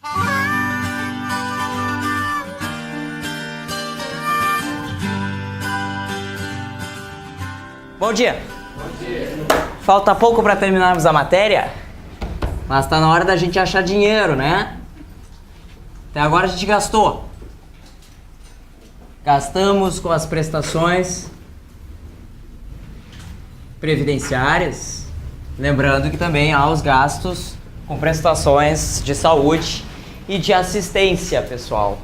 Bom dia. Bom dia. Falta pouco para terminarmos a matéria, mas tá na hora da gente achar dinheiro, né? Até agora a gente gastou. Gastamos com as prestações previdenciárias, lembrando que também há os gastos com prestações de saúde e de assistência, pessoal.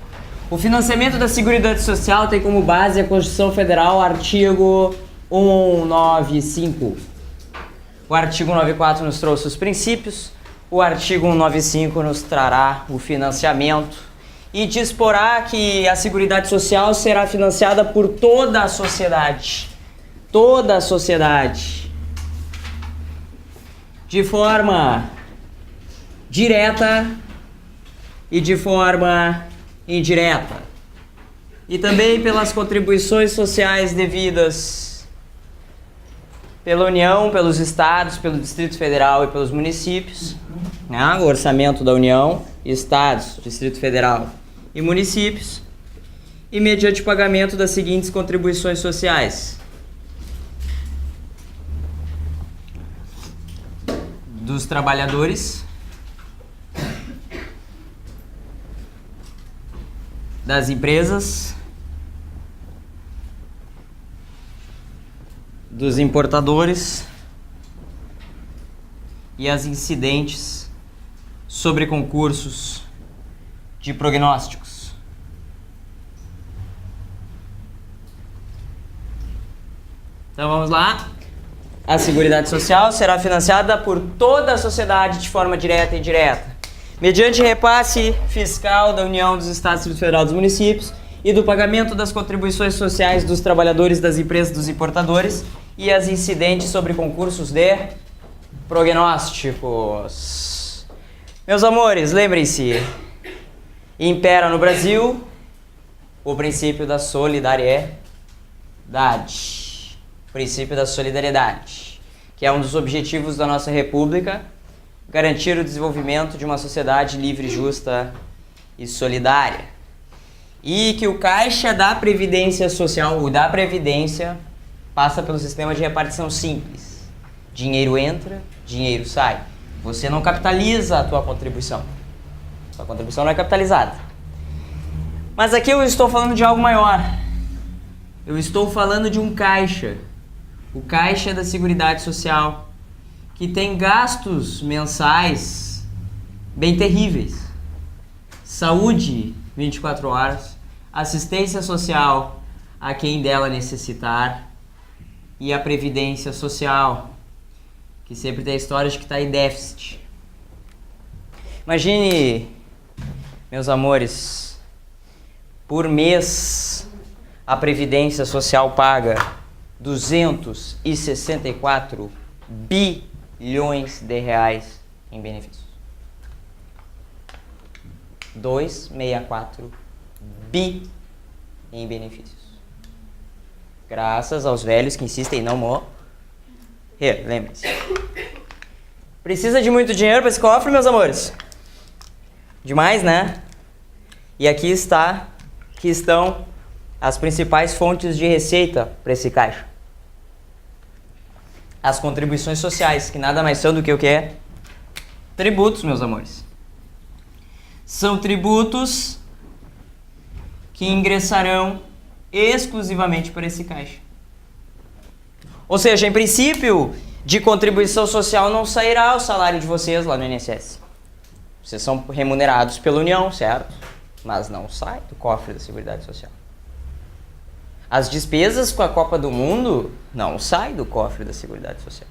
O financiamento da Seguridade Social tem como base a Constituição Federal, artigo 195. O artigo 194 nos trouxe os princípios, o artigo 195 nos trará o financiamento e disporá que a Seguridade Social será financiada por toda a sociedade. Toda a sociedade. De forma direta e de forma indireta. E também pelas contribuições sociais devidas pela União, pelos estados, pelo Distrito Federal e pelos municípios, né? O orçamento da União, estados, Distrito Federal e municípios, e mediante pagamento das seguintes contribuições sociais: dos trabalhadores, das empresas, dos importadores e as incidentes sobre concursos de prognósticos. Então vamos lá. A Seguridade Social será financiada por toda a sociedade de forma direta e indireta, mediante repasse fiscal da União, dos Estados, do Distrito Federal, dos municípios e do pagamento das contribuições sociais dos trabalhadores, das empresas, dos importadores e as incidentes sobre concursos de prognósticos. Meus amores, lembrem-se, impera no Brasil o princípio da solidariedade. Princípio da solidariedade, que é um dos objetivos da nossa República, garantir o desenvolvimento de uma sociedade livre, justa e solidária. E que o caixa da Previdência Social, ou da Previdência, passa pelo sistema de repartição simples. Dinheiro entra, dinheiro sai. Você não capitaliza a tua contribuição. Sua contribuição não é capitalizada. Mas aqui eu estou falando de algo maior. Eu estou falando de um caixa. O caixa da Seguridade Social, que tem gastos mensais bem terríveis. Saúde, 24 horas, assistência social a quem dela necessitar e a previdência social, que sempre tem a história de que está em déficit. Imagine, meus amores, por mês a previdência social paga 264 bilhões de reais em benefícios. 264 bi em benefícios. Graças aos velhos que insistem em não morrer. Lembre-se. Precisa de muito dinheiro para esse cofre, meus amores? Demais, né? E aqui estão as principais fontes de receita para esse caixa. As contribuições sociais, que nada mais são do que o que é? Tributos, meus amores. São tributos que ingressarão exclusivamente para esse caixa. Ou seja, em princípio, de contribuição social não sairá o salário de vocês lá no INSS. Vocês são remunerados pela União, certo? Mas não sai do cofre da Seguridade Social. As despesas com a Copa do Mundo não saem do cofre da Seguridade Social.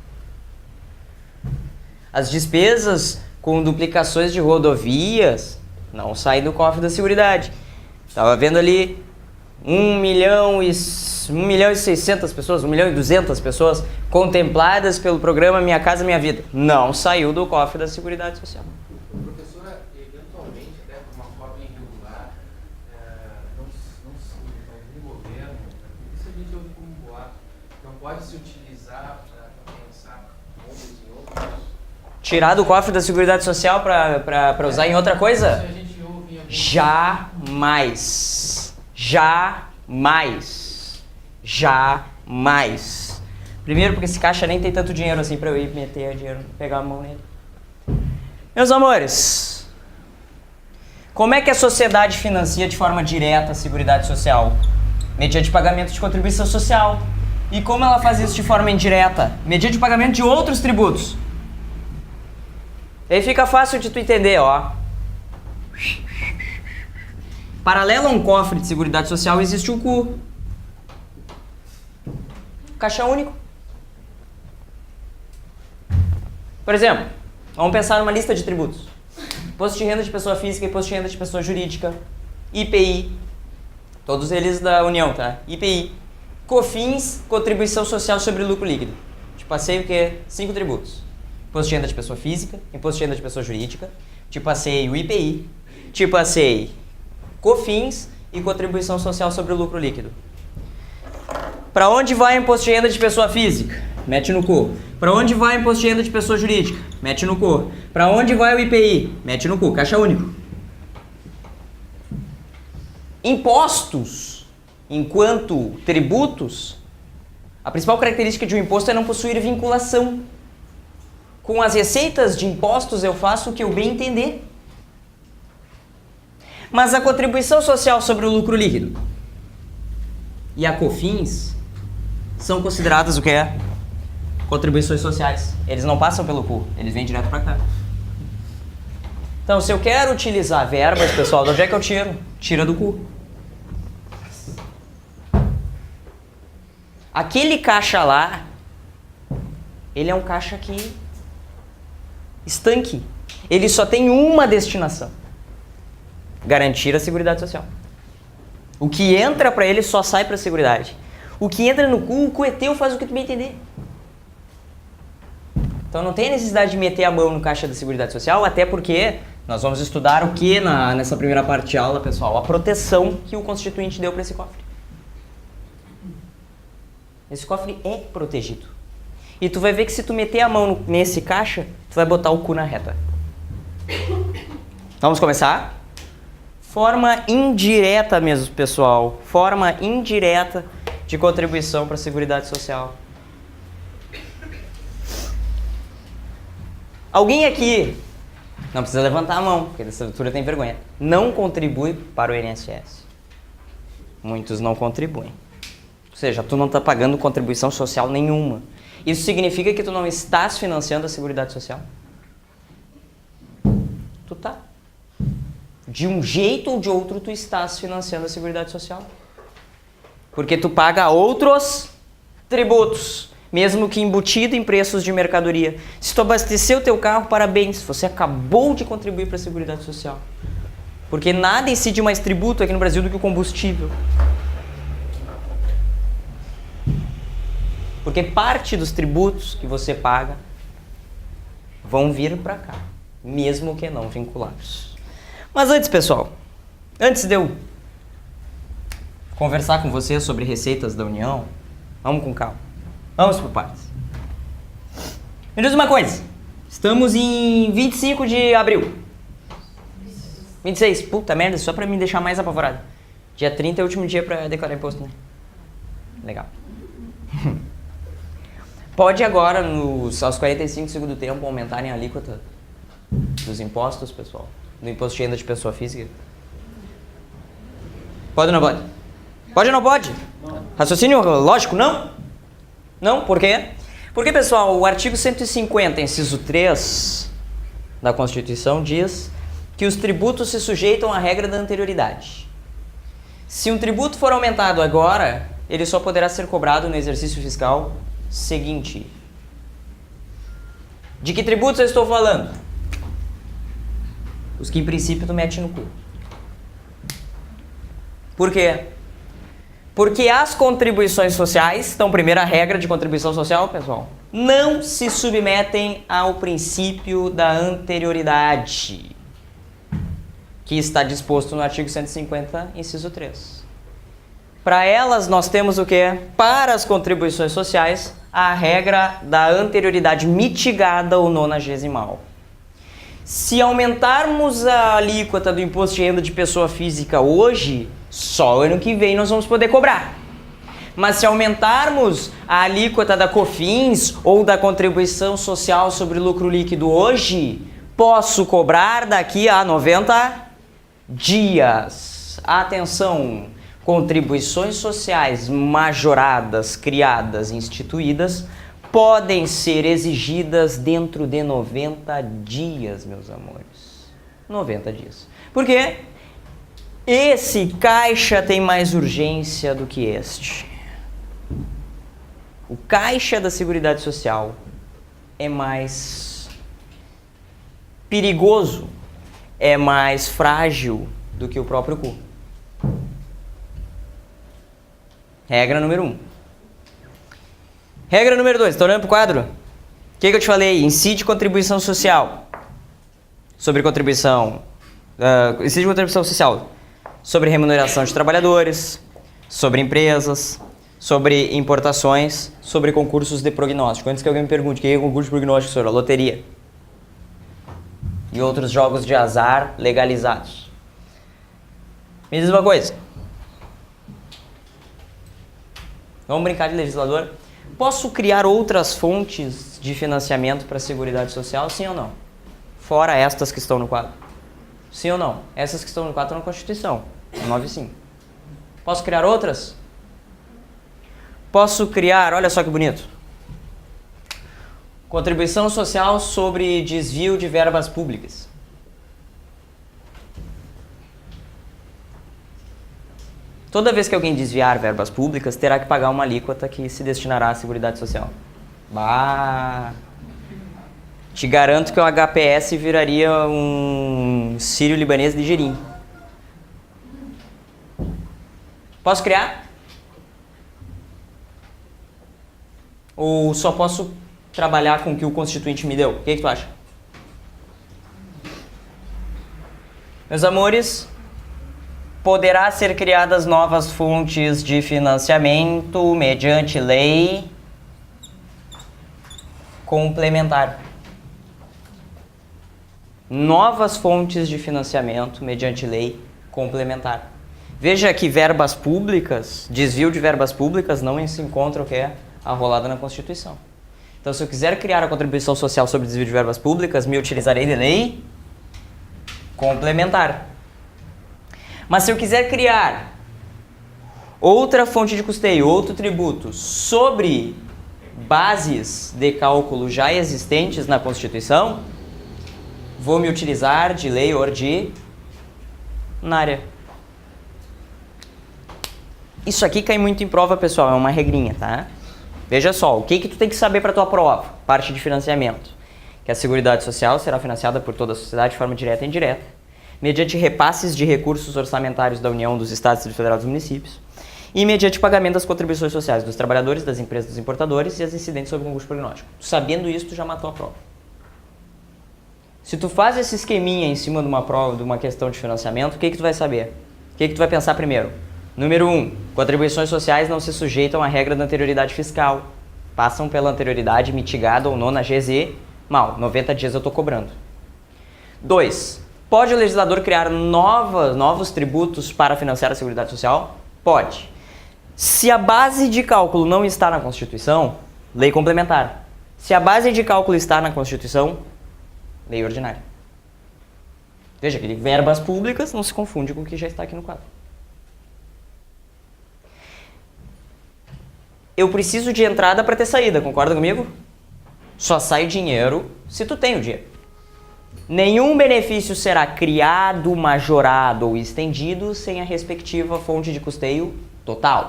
As despesas com duplicações de rodovias não saem do cofre da Seguridade. Estava vendo ali 1 milhão e 600 pessoas, 1 milhão e 200 pessoas contempladas pelo programa Minha Casa Minha Vida. Não saiu do cofre da Seguridade Social. Professora, eventualmente, até de uma forma irregular, não no governo, isso a gente ouve como boato, não pode se utilizar para pensar outros e outros? Tirar do cofre da Seguridade Social para usar em outra coisa? Isso a gente ouve em algum... Jamais. Jamais. Jamais. Primeiro porque esse caixa nem tem tanto dinheiro assim para eu ir meter dinheiro, pegar a mão nele. Meus amores, como é que a sociedade financia de forma direta a Seguridade Social? Mediante pagamento de contribuição social. E como ela faz isso de forma indireta? Mediante pagamento de outros tributos. E aí fica fácil de tu entender, ó. Paralelo a um cofre de Seguridade Social existe o CU. Caixa único. Por exemplo, vamos pensar numa lista de tributos. Imposto de renda de pessoa física, imposto de renda de pessoa jurídica, IPI, todos eles da União, tá? IPI, COFINS, contribuição social sobre lucro líquido. Te passei o quê? 5 tributos. Imposto de renda de pessoa física, imposto de renda de pessoa jurídica, te passei o IPI, te passei COFINS e contribuição social sobre o lucro líquido. Para onde vai o imposto de renda de pessoa física? Mete no cu. Para onde vai o imposto de renda de pessoa jurídica? Mete no cu. Para onde vai o IPI? Mete no cu. Caixa único. Impostos, enquanto tributos, a principal característica de um imposto é não possuir vinculação. Com as receitas de impostos eu faço o que eu bem entender. Mas a contribuição social sobre o lucro líquido e a COFINS são consideradas o que é? Contribuições sociais. Eles não passam pelo cu, eles vêm direto pra cá. Então, se eu quero utilizar verbas, pessoal, de onde é que eu tiro? Tira do cu. Aquele caixa lá, ele é um caixa que estanque. Ele só tem uma destinação: garantir a Seguridade Social. O que entra pra ele só sai pra Seguridade. O que entra no cu, o cu é teu, faz o que tu bem entender. Então não tem necessidade de meter a mão no caixa da Seguridade Social, até porque nós vamos estudar o que nessa primeira parte de aula, pessoal? A proteção que o Constituinte deu para esse cofre. Esse cofre é protegido. E tu vai ver que se tu meter a mão nesse caixa, tu vai botar o cu na reta. Vamos começar? Forma indireta mesmo, pessoal. Forma indireta de contribuição para a Seguridade Social. Alguém aqui, não precisa levantar a mão, porque dessa altura tem vergonha, não contribui para o INSS. Muitos não contribuem. Ou seja, tu não está pagando contribuição social nenhuma. Isso significa que tu não estás financiando a Seguridade Social? Tu tá. De um jeito ou de outro, tu estás financiando a Seguridade Social. Porque tu paga outros tributos, mesmo que embutido em preços de mercadoria. Se tu abasteceu o teu carro, parabéns, você acabou de contribuir para a Seguridade Social. Porque nada incide mais tributo aqui no Brasil do que o combustível. Porque parte dos tributos que você paga vão vir para cá, mesmo que não vinculados. Mas antes, pessoal, antes de eu conversar com vocês sobre receitas da União, vamos com calma. Vamos por partes. Me diz uma coisa. Estamos em 25 de abril. 26. Puta merda, só pra me deixar mais apavorado. Dia 30 é o último dia pra declarar imposto, né? Legal. Pode agora, aos 45 do segundo tempo, aumentarem a alíquota dos impostos, pessoal? Do imposto de renda de pessoa física? Pode ou não pode? Pode ou não pode? Não. Raciocínio lógico, não? Não, por quê? Porque, pessoal, o artigo 150, inciso 3 da Constituição diz que os tributos se sujeitam à regra da anterioridade. Se um tributo for aumentado agora, ele só poderá ser cobrado no exercício fiscal seguinte. De que tributos eu estou falando? Os que, em princípio, tu mete no cu. Por quê? Porque as contribuições sociais, então, primeira regra de contribuição social, pessoal, não se submetem ao princípio da anterioridade, que está disposto no artigo 150, inciso 3. Para elas, nós temos o quê? Para as contribuições sociais, a regra da anterioridade mitigada ou nonagesimal. Se aumentarmos a alíquota do imposto de renda de pessoa física hoje, só ano que vem nós vamos poder cobrar. Mas se aumentarmos a alíquota da COFINS ou da contribuição social sobre lucro líquido hoje, posso cobrar daqui a 90 dias. Atenção! Contribuições sociais majoradas, criadas, instituídas, podem ser exigidas dentro de 90 dias, meus amores. 90 dias. Por quê? Esse caixa tem mais urgência do que este. O caixa da Seguridade Social é mais perigoso, é mais frágil do que o próprio cu. Regra número 1. Regra número 2. Tá olhando pro quadro? O que eu te falei? Incide contribuição social. Sobre contribuição... incide contribuição social. Sobre remuneração de trabalhadores. Sobre empresas. Sobre importações. Sobre concursos de prognóstico. Antes que alguém me pergunte, o que é concurso de prognóstico, senhor? A loteria. E outros jogos de azar legalizados. Me diz uma coisa. Vamos brincar de legislador? Posso criar outras fontes de financiamento para a Seguridade Social, sim ou não? Fora estas que estão no quadro. Sim ou não? Essas que estão no quadro estão na Constituição, no 95. Posso criar outras? Posso criar, olha só que bonito. Contribuição social sobre desvio de verbas públicas. Toda vez que alguém desviar verbas públicas, terá que pagar uma alíquota que se destinará à Seguridade Social. Bah! Te garanto que o HPS viraria um sírio-libanês ligeirinho. Posso criar? Ou só posso trabalhar com o que o Constituinte me deu? O que tu acha? Meus amores... Poderá ser criadas novas fontes de financiamento mediante lei complementar. Novas fontes de financiamento mediante lei complementar. Veja que verbas públicas, desvio de verbas públicas não se encontra o que é arrolada na Constituição. Então, se eu quiser criar a contribuição social sobre desvio de verbas públicas, me utilizarei de lei complementar. Mas se eu quiser criar outra fonte de custeio, outro tributo sobre bases de cálculo já existentes na Constituição, vou me utilizar de lei ordinária. Isso aqui cai muito em prova, pessoal, é uma regrinha, tá? Veja só, o que tu tem que saber para tua prova? Parte de financiamento. Que a Seguridade Social será financiada por toda a sociedade de forma direta e indireta, mediante repasses de recursos orçamentários da União, dos Estados, Distrito Federal e dos municípios, e mediante pagamento das contribuições sociais dos trabalhadores, das empresas, dos importadores e as incidentes sobre o concurso prognóstico. Sabendo isso, tu já matou a prova. Se tu faz esse esqueminha em cima de uma prova, de uma questão de financiamento, o que tu vai saber? O que tu vai pensar primeiro? Número 1, contribuições sociais não se sujeitam à regra da anterioridade fiscal. Passam pela anterioridade mitigada ou nona GZ. Mal, 90 dias eu estou cobrando. 2, pode o legislador criar novos tributos para financiar a Seguridade Social? Pode. Se a base de cálculo não está na Constituição, lei complementar. Se a base de cálculo está na Constituição, lei ordinária. Veja que verbas públicas não se confunde com o que já está aqui no quadro. Eu preciso de entrada para ter saída, concorda comigo? Só sai dinheiro se tu tem o dinheiro. Nenhum benefício será criado, majorado ou estendido sem a respectiva fonte de custeio total.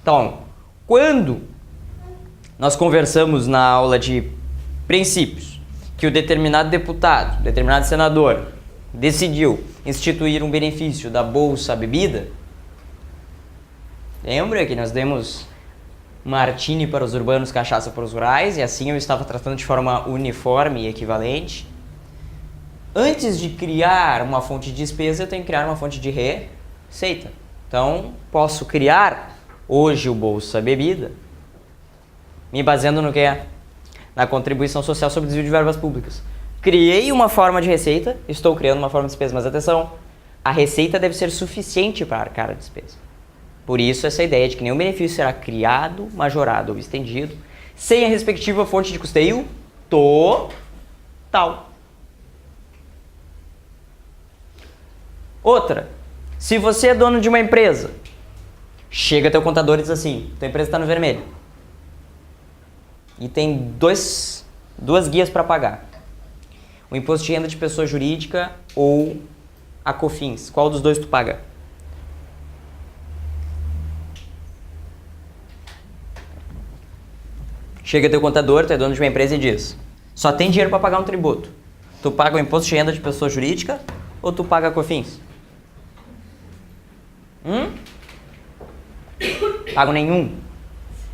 Então, quando nós conversamos na aula de princípios que o determinado deputado, determinado senador decidiu instituir um benefício da Bolsa Bebida, lembra que nós demos martini para os urbanos, cachaça para os rurais, e assim eu estava tratando de forma uniforme e equivalente. Antes de criar uma fonte de despesa, eu tenho que criar uma fonte de receita. Então, posso criar hoje o Bolsa Bebida, me baseando no que é? Na contribuição social sobre desvio de verbas públicas. criei uma forma de receita, estou criando uma forma de despesa. Mas atenção, a receita deve ser suficiente para arcar a despesa. Por isso, essa ideia de que nenhum benefício será criado, majorado ou estendido sem a respectiva fonte de custeio total. Outra, se você é dono de uma empresa, chega teu contador e diz assim, tua empresa está no vermelho e tem duas guias para pagar. O imposto de renda de pessoa jurídica ou a COFINS. Qual dos dois tu paga? Chega teu contador, tu é dono de uma empresa e diz, só tem dinheiro para pagar um tributo. Tu paga o imposto de renda de pessoa jurídica ou tu paga a COFINS? Pago nenhum.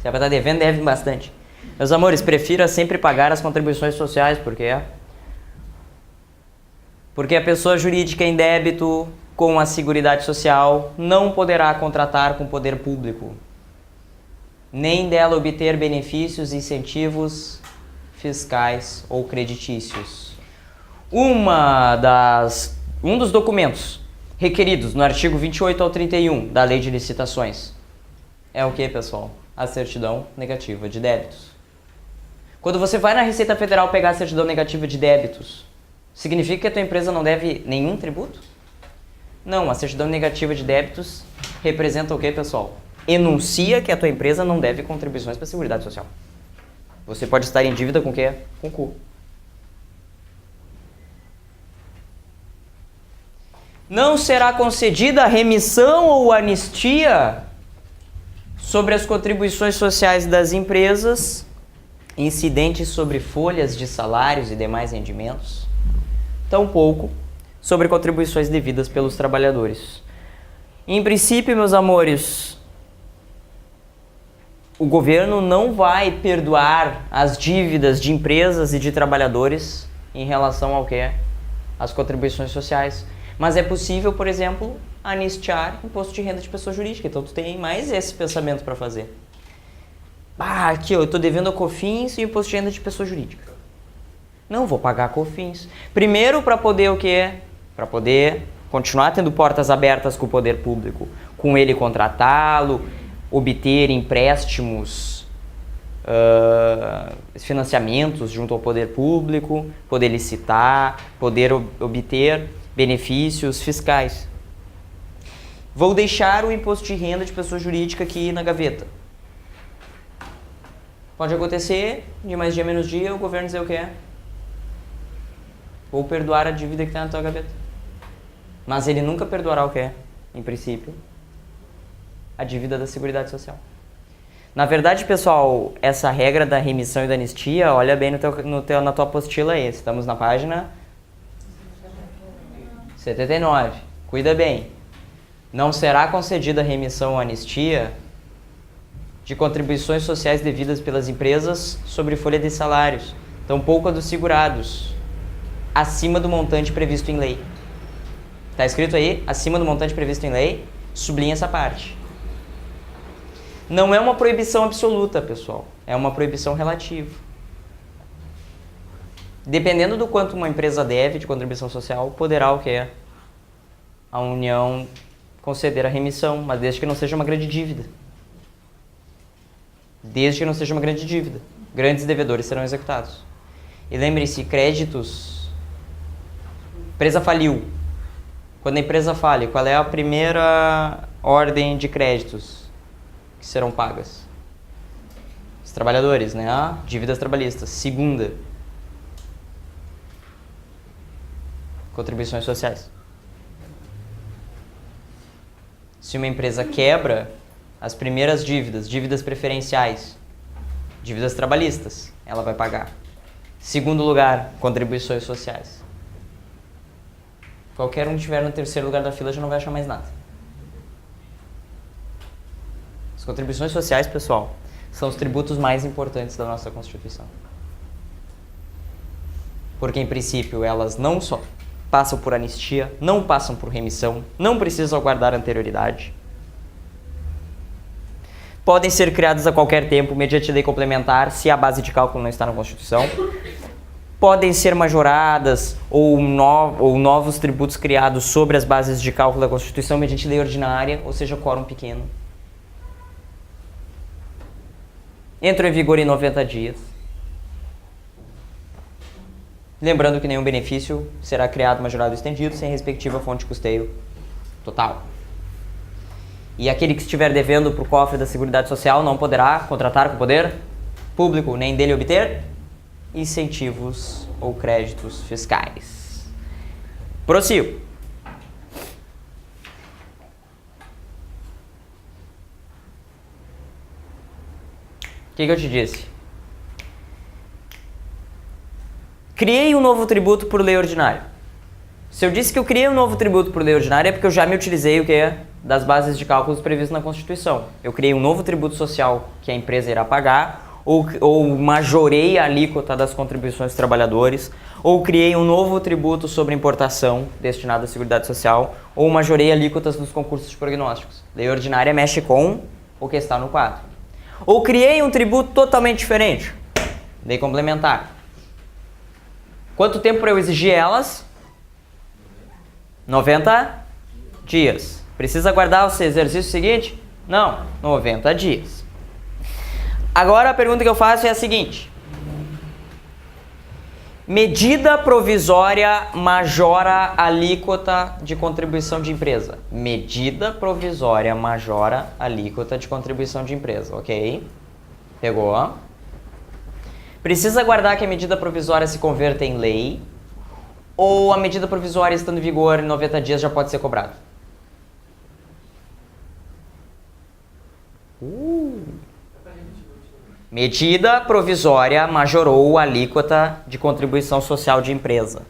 Se é para estar devendo, deve bastante. Meus amores, prefira sempre pagar as contribuições sociais, porque a pessoa jurídica em débito com a Seguridade Social não poderá contratar com o poder público, nem dela obter benefícios, incentivos fiscais ou creditícios. Um dos documentos requeridos no artigo 28 ao 31 da Lei de Licitações é o que, pessoal? A certidão negativa de débitos. Quando você vai na Receita Federal pegar a certidão negativa de débitos, significa que a tua empresa não deve nenhum tributo? Não, a certidão negativa de débitos representa o que, pessoal? Enuncia que a tua empresa não deve contribuições para a Seguridade Social. Você pode estar em dívida com o quê? Com o cu. Não será concedida remissão ou anistia sobre as contribuições sociais das empresas incidentes sobre folhas de salários e demais rendimentos, tampouco sobre contribuições devidas pelos trabalhadores. Em princípio, meus amores, o governo não vai perdoar as dívidas de empresas e de trabalhadores em relação ao que? As contribuições sociais. Mas é possível, por exemplo, anistiar imposto de renda de pessoa jurídica. Então, tu tem mais esse pensamento para fazer. Aqui eu estou devendo a COFINS e o imposto de renda de pessoa jurídica. Não, vou pagar a COFINS. Primeiro, para poder o quê? Para poder continuar tendo portas abertas com o poder público, com ele contratá-lo, obter empréstimos, financiamentos junto ao poder público, poder licitar, poder obter benefícios fiscais. Vou deixar o imposto de renda de pessoa jurídica aqui na gaveta. Pode acontecer, de mais dia menos dia, o governo dizer o que é. Vou perdoar a dívida que está na tua gaveta. Mas ele nunca perdoará o que é, em princípio, a dívida da Seguridade Social. Na verdade, pessoal, essa regra da remissão e da anistia, olha bem na tua apostila aí. Estamos na página 79. Cuida bem. Não será concedida remissão ou anistia de contribuições sociais devidas pelas empresas sobre folha de salários, tampouco a dos segurados, acima do montante previsto em lei. Está escrito aí, acima do montante previsto em lei, sublinha essa parte. Não é uma proibição absoluta, pessoal. É uma proibição relativa. Dependendo do quanto uma empresa deve de contribuição social, poderá o que é? A União conceder a remissão, mas desde que não seja uma grande dívida. Desde que não seja uma grande dívida. Grandes devedores serão executados. E lembre-se, créditos... Empresa faliu. Quando a empresa fale, qual é a primeira ordem de créditos que serão pagas? Os trabalhadores, né? Dívidas trabalhistas. Segunda, contribuições sociais. Se uma empresa quebra, as primeiras dívidas preferenciais, dívidas trabalhistas, ela vai pagar. Segundo lugar, contribuições sociais. Qualquer um que estiver no terceiro lugar da fila já não vai achar mais nada. As contribuições sociais, pessoal, são os tributos mais importantes da nossa Constituição. Porque, em princípio, elas não só passam por anistia, não passam por remissão, não precisam aguardar anterioridade. Podem ser criadas a qualquer tempo mediante lei complementar, se a base de cálculo não está na Constituição. podem ser majoradas ou novos tributos criados sobre as bases de cálculo da Constituição mediante lei ordinária, ou seja, quórum pequeno. Entram em vigor em 90 dias. Lembrando que nenhum benefício será criado, majorado ou estendido sem respectiva fonte de custeio total. E aquele que estiver devendo para o cofre da Seguridade Social não poderá contratar com o poder público, nem dele obter incentivos ou créditos fiscais. Prossigo. O que eu te disse? Criei um novo tributo por lei ordinária. Se eu disse que eu criei um novo tributo por lei ordinária é porque eu já me utilizei o que das bases de cálculos previstas na Constituição. Eu criei um novo tributo social que a empresa irá pagar, ou majorei a alíquota das contribuições dos trabalhadores, ou criei um novo tributo sobre importação destinado à Seguridade Social, ou majorei alíquotas nos concursos de prognósticos. Lei ordinária mexe com o que está no quadro. Ou criei um tributo totalmente diferente. Lei complementar. Quanto tempo para eu exigir elas? 90 dias. Precisa aguardar o exercício seguinte? Não, 90 dias. Agora a pergunta que eu faço é a seguinte. Medida provisória majora alíquota de contribuição de empresa. Medida provisória majora alíquota de contribuição de empresa, ok? Pegou? Precisa aguardar que a medida provisória se converta em lei ou a medida provisória estando em vigor em 90 dias já pode ser cobrado? Medida provisória majorou a alíquota de contribuição social de empresa.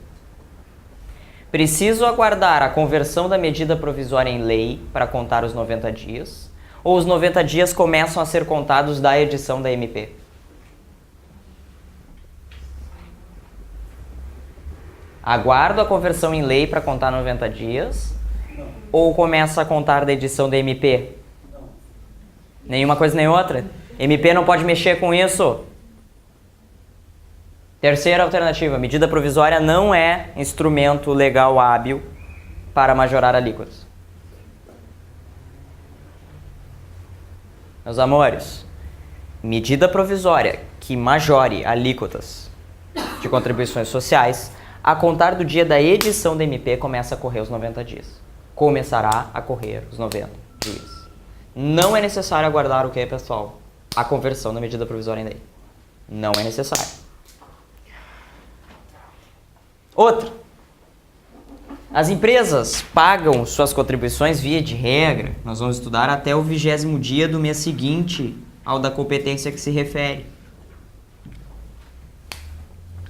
Preciso aguardar a conversão da medida provisória em lei para contar os 90 dias? Ou os 90 dias começam a ser contados da edição da MP? Aguardo a conversão em lei para contar 90 dias? Não. Ou começa a contar da edição da MP? Não. Nenhuma coisa nem outra? MP não pode mexer com isso? Terceira alternativa, medida provisória não é instrumento legal hábil para majorar alíquotas. Meus amores, medida provisória que majore alíquotas de contribuições sociais, a contar do dia da edição da MP começa a correr os 90 dias. Começará a correr os 90 dias. Não é necessário aguardar o que, pessoal? A conversão da medida provisória em lei. Não é necessário. Outra. As empresas pagam suas contribuições via de regra, nós vamos estudar até o 20º dia do mês seguinte ao da competência que se refere.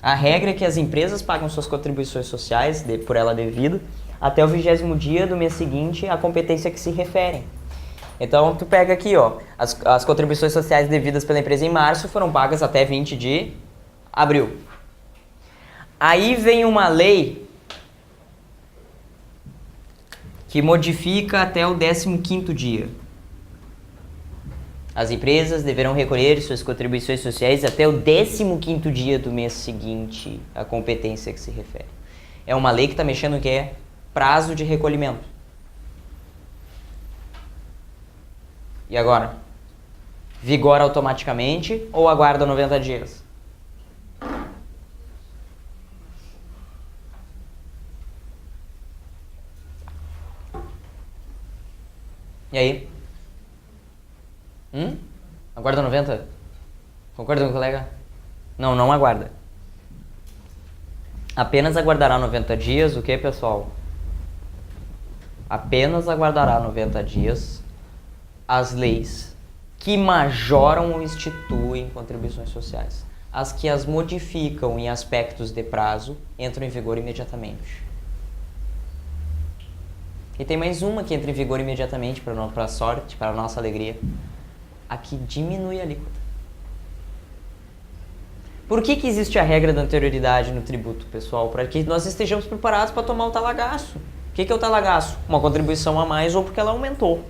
A regra é que as empresas pagam suas contribuições sociais, por ela devida, até o 20º dia do mês seguinte à competência que se referem. Então, tu pega aqui, ó, as contribuições sociais devidas pela empresa em março foram pagas até 20 de abril. Aí vem uma lei que modifica até o 15º dia. As empresas deverão recolher suas contribuições sociais até o 15º dia do mês seguinte à competência que se refere. É uma lei que está mexendo no que é prazo de recolhimento. E agora? Vigora automaticamente ou aguarda 90 dias? E aí? Aguarda 90? Concorda com o colega? Não, não aguarda. Apenas aguardará 90 dias o que, pessoal? Apenas aguardará 90 dias as leis que majoram ou instituem contribuições sociais. As que as modificam em aspectos de prazo entram em vigor imediatamente. E tem mais uma que entra em vigor imediatamente, para a sorte, para a nossa alegria. A que diminui a alíquota. Por que existe a regra da anterioridade no tributo, pessoal? Para que nós estejamos preparados para tomar o talagaço. O que é o talagaço? Uma contribuição a mais ou porque ela aumentou.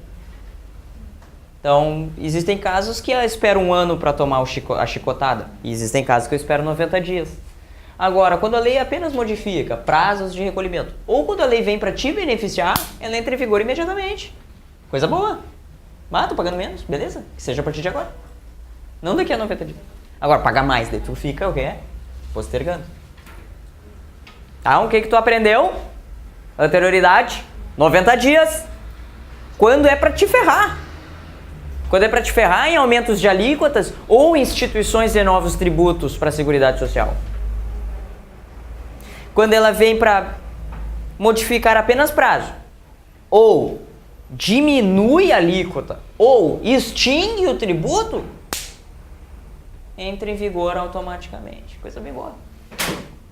Então, existem casos que eu espero um ano para tomar a chicotada. E existem casos que eu espero 90 dias. Agora, quando a lei apenas modifica prazos de recolhimento, ou quando a lei vem para te beneficiar, ela entra em vigor imediatamente. Coisa boa. Ah, tô pagando menos, beleza? Que seja a partir de agora. Não daqui a 90 dias. Agora, pagar mais, daí tu fica o quê? Postergando. Tá, o que tu aprendeu? Anterioridade, 90 dias. Quando é para te ferrar. Quando é para te ferrar em aumentos de alíquotas ou instituições de novos tributos para a Seguridade Social. Quando ela vem para modificar apenas prazo, ou diminui a alíquota, ou extingue o tributo, entra em vigor automaticamente. Coisa bem boa.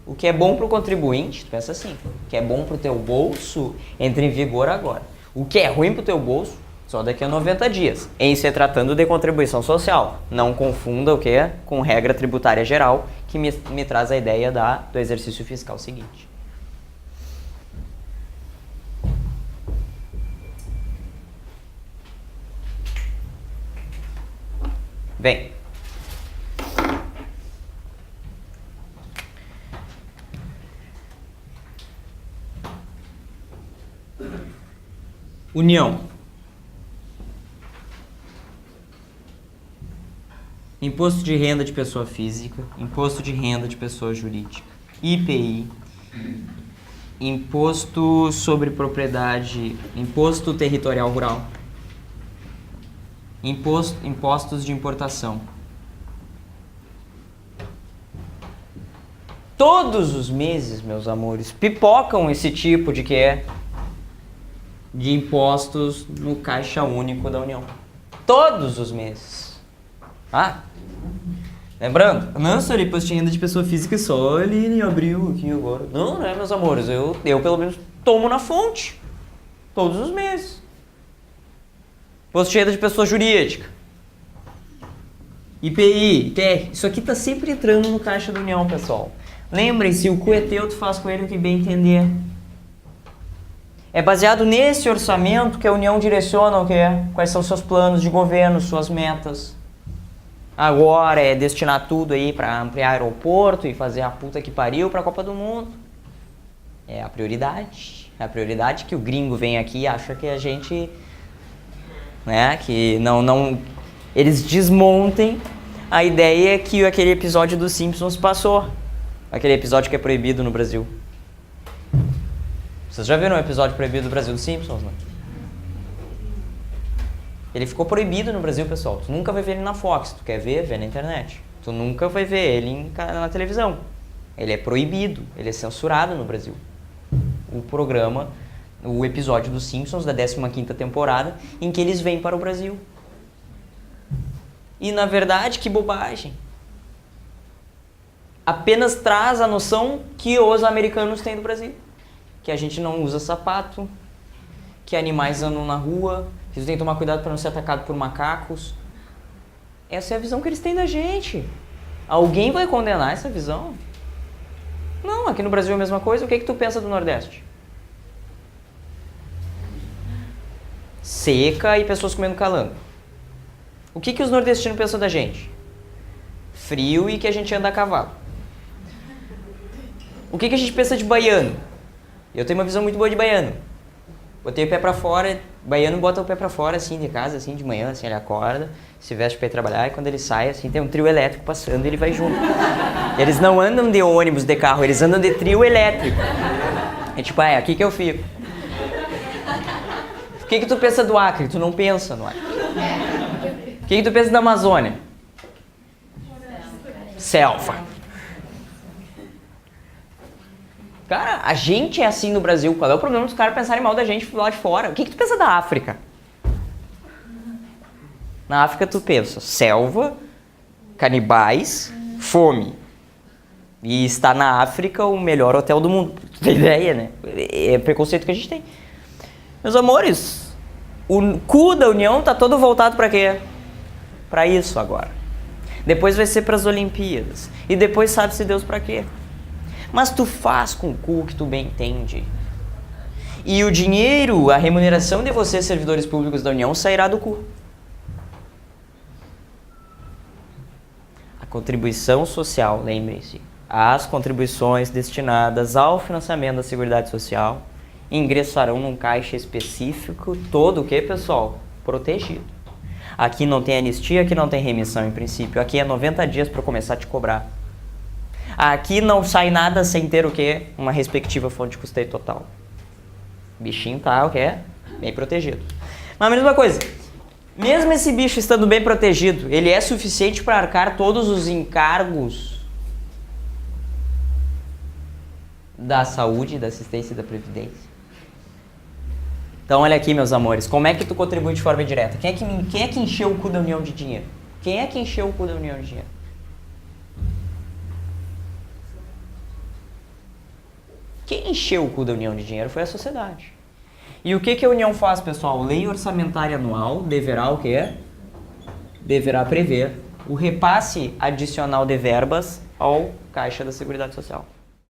O que é bom para o contribuinte, tu pensa assim, o que é bom para o teu bolso, entra em vigor agora. O que é ruim para o teu bolso, só daqui a 90 dias, em se tratando de contribuição social. Não confunda o que é com regra tributária geral, que me traz a ideia do exercício fiscal seguinte. Bem, União. Imposto de renda de pessoa física, imposto de renda de pessoa jurídica, IPI, imposto sobre propriedade, imposto territorial rural, impostos de importação. Todos os meses, meus amores, pipocam esse tipo de impostos no Caixa Único da União. Todos os meses. Ah, lembrando, não só imposto de renda de pessoa física só ali em abril, aqui agora. Não é, meus amores, eu pelo menos tomo na fonte. Todos os meses. Imposto de renda de pessoa jurídica. IPI, ITR, isso aqui tá sempre entrando no Caixa da União, pessoal. Lembrem-se, o cu é teu, tu faz com ele o que bem entender. É baseado nesse orçamento que a União direciona o quê? Quais são seus planos de governo, suas metas. Agora é destinar tudo aí para ampliar aeroporto e fazer a puta que pariu para a Copa do Mundo. É a prioridade. É a prioridade que o gringo vem aqui e acha que a gente... né, que não... Eles desmontem a ideia que aquele episódio dos Simpsons passou. Aquele episódio que é proibido no Brasil. Vocês já viram um episódio proibido do Brasil dos Simpsons, né? Ele ficou proibido no Brasil, pessoal. Tu nunca vai ver ele na Fox. Tu quer ver? Vê na internet. Tu nunca vai ver ele na televisão. Ele é proibido. Ele é censurado no Brasil. O programa, o episódio dos Simpsons da 15ª temporada, em que eles vêm para o Brasil. E, na verdade, que bobagem. Apenas traz a noção que os americanos têm do Brasil. Que a gente não usa sapato, que animais andam na rua, que tu tem que tomar cuidado para não ser atacado por macacos. Essa é a visão que eles têm da gente. Alguém vai condenar essa visão? Não, aqui no Brasil é a mesma coisa. O que tu pensa do Nordeste? Seca e pessoas comendo calango. O que os nordestinos pensam da gente? Frio e que a gente anda a cavalo. O que a gente pensa de baiano? Eu tenho uma visão muito boa de baiano. Botei o pé pra fora, baiano bota o pé pra fora, assim, de casa, assim, de manhã, assim, ele acorda, se veste pra ir trabalhar, e quando ele sai, assim, tem um trio elétrico passando e ele vai junto. Eles não andam de ônibus, de carro, eles andam de trio elétrico. É tipo, é aqui que eu fico. O que tu pensa do Acre? Tu não pensa no Acre. O que tu pensa da Amazônia? Selva. Cara, a gente é assim no Brasil. Qual é o problema dos caras pensarem mal da gente lá de fora? O que tu pensa da África? Na África tu pensa selva, canibais, fome. E está na África o melhor hotel do mundo. Tu tem ideia, né? É preconceito que a gente tem. Meus amores, o cu da União tá todo voltado pra quê? Pra isso agora. Depois vai ser pras Olimpíadas. E depois sabe-se Deus pra quê. Mas tu faz com o cu que tu bem entende. E o dinheiro, a remuneração de vocês, servidores públicos da União, sairá do cu. A contribuição social, lembrem-se, as contribuições destinadas ao financiamento da Seguridade Social ingressarão num caixa específico, todo o que, pessoal? Protegido. Aqui não tem anistia, aqui não tem remissão em princípio, aqui é 90 dias para começar a te cobrar. Aqui não sai nada sem ter o quê? Uma respectiva fonte de custeio total. O bichinho tá o quê? Bem protegido. Mas a mesma coisa, mesmo esse bicho estando bem protegido, ele é suficiente para arcar todos os encargos da saúde, da assistência e da previdência? Então olha aqui, meus amores, como é que tu contribui de forma direta? Quem é que encheu o cu da União de dinheiro? Quem é que encheu o cu da União de dinheiro? Quem encheu o cu da União de dinheiro foi a sociedade. E o que a União faz, pessoal? Lei orçamentária anual deverá o quê? Deverá prever o repasse adicional de verbas ao Caixa da Seguridade Social.